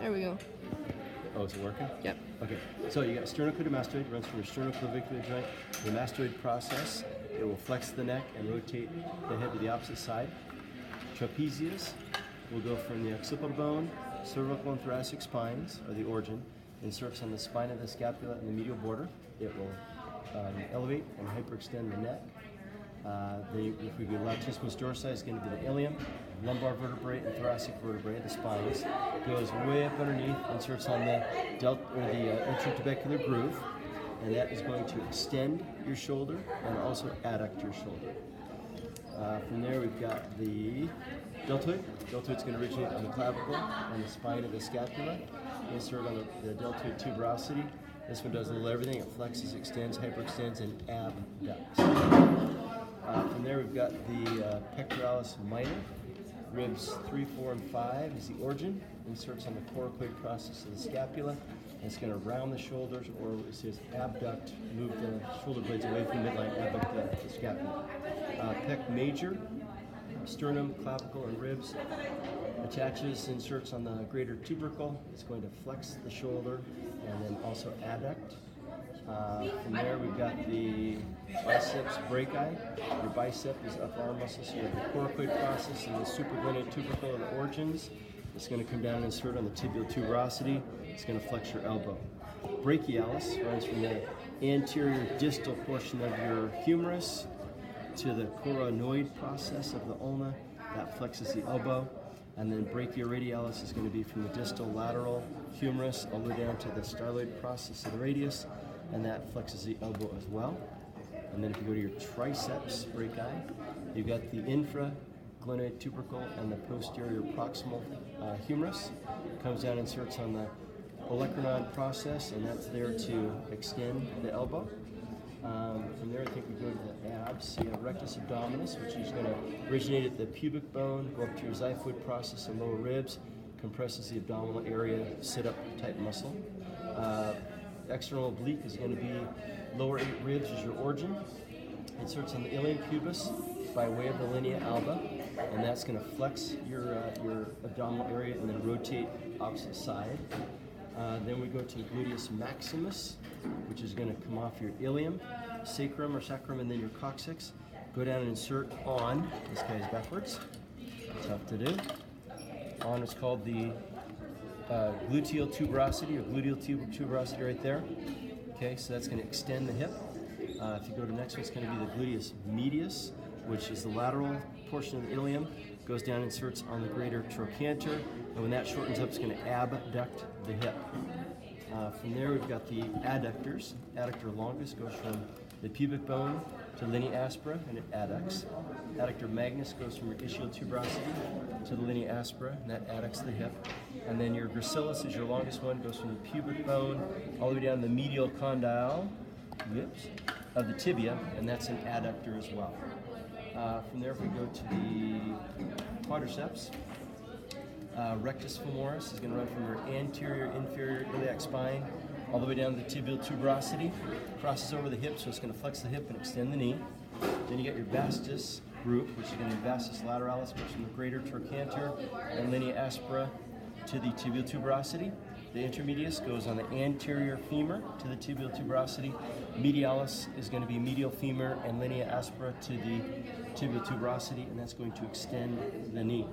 There we go. Oh, is it working? Yep. Okay, so you got sternocleidomastoid, runs from your sternoclavicular joint. The mastoid process, it will flex the neck and rotate the head to the opposite side. Trapezius will go from the occipital bone, cervical and thoracic spines, or the origin, inserts on the spine of the scapula and the medial border. It will elevate and hyperextend the neck. If we go latissimus dorsi, it's going to be the ilium, lumbar vertebrae, and thoracic vertebrae, the spines. Goes way up underneath, inserts on the intertubercular groove, and that is going to extend your shoulder and also adduct your shoulder. From there, we've got the deltoid. Deltoid's going to originate on the clavicle and the spine of the scapula. Insert on the deltoid tuberosity. This one does a little everything. It flexes, extends, hyperextends, and abducts. From there, we've got the pectoralis minor. Ribs 3, 4, and 5 is the origin. Inserts on the coracoid process of the scapula. And it's going to round the shoulders, or it says abduct, move the shoulder blades away from the midline, abduct the scapula. Pec major, sternum, clavicle, and ribs. Attaches, inserts on the greater tubercle. It's going to flex the shoulder and then also adduct. From there, we've got the biceps brachii. Your bicep is upper arm muscle, so you have the coracoid process and the supraglenoid tubercle of the origins. It's going to come down and insert on the tibial tuberosity. It's going to flex your elbow. Brachialis runs from the anterior distal portion of your humerus to the coronoid process of the ulna. That flexes the elbow. And then brachioradialis is going to be from the distal lateral humerus all the way down to the styloid process of the radius, and that flexes the elbow as well. And then if you go to your triceps brachii, you've got the infraglenoid tubercle and the posterior proximal humerus. Comes down, inserts on the olecranon process, and that's there to extend the elbow. From there, I think we go to the abs. You have rectus abdominis, which is going to originate at the pubic bone, go up to your xiphoid process and lower ribs, compresses the abdominal area, sit-up type muscle. External oblique is going to be lower 8 ribs as your origin. Inserts on the ilium pubis by way of the linea alba, and that's going to flex your abdominal area and then rotate opposite side. Then we go to gluteus maximus, which is going to come off your ilium, sacrum or sacrum, and then your coccyx. Go down and insert on, this guy's backwards, tough to do. On is called the gluteal tuberosity, or gluteal tuberosity right there. Okay, so that's going to extend the hip. If you go to the next one, it's going to be the gluteus medius, which is the lateral portion of the ilium. Goes down, inserts on the greater trochanter, and when that shortens up, it's going to abduct the hip. From there, we've got the adductors. Adductor longus goes from the pubic bone to linea aspera, and it adducts. Adductor magnus goes from your ischial tuberosity to the linea aspera, and that adducts the hip. And then your gracilis is your longest one, goes from the pubic bone all the way down the medial condyle of the tibia, and that's an adductor as well. From there, if we go to the quadriceps, rectus femoris is going to run from your anterior inferior iliac spine all the way down to the tibial tuberosity, crosses over the hip, so it's going to flex the hip and extend the knee. Then you get your vastus group, which is going to be vastus lateralis, goes from the greater trochanter and linea aspera to the tibial tuberosity. The intermedius goes on the anterior femur to the tibial tuberosity. Medialis is going to be medial femur and linea aspera to the tibial tuberosity, and that's going to extend the knee.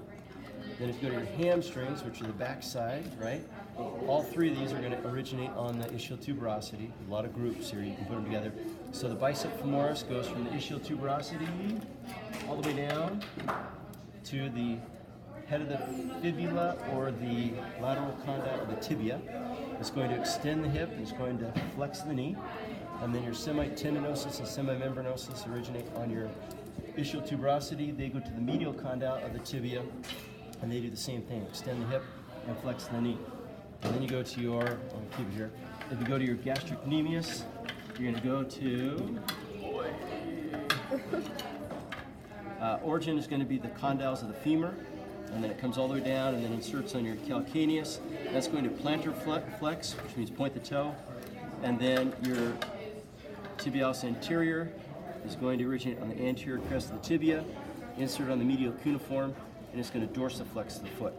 Then if you go to your hamstrings, which are the back side, right? All 3 of these are going to originate on the ischial tuberosity. A lot of groups here, you can put them together. So the bicep femoris goes from the ischial tuberosity all the way down to the head of the fibula or the lateral condyle of the tibia. It's going to extend the hip, and it's going to flex the knee. And then your semitendinosus and semimembranosus originate on your ischial tuberosity. They go to the medial condyle of the tibia, and they do the same thing, extend the hip and flex the knee. And then you go to your, I'll keep it here. If you go to your gastrocnemius, you're going to go to, origin is going to be the condyles of the femur, and then it comes all the way down and then inserts on your calcaneus. That's going to plantar flex, which means point the toe. And then your tibialis anterior is going to originate on the anterior crest of the tibia, insert on the medial cuneiform, and it's going to dorsiflex the foot.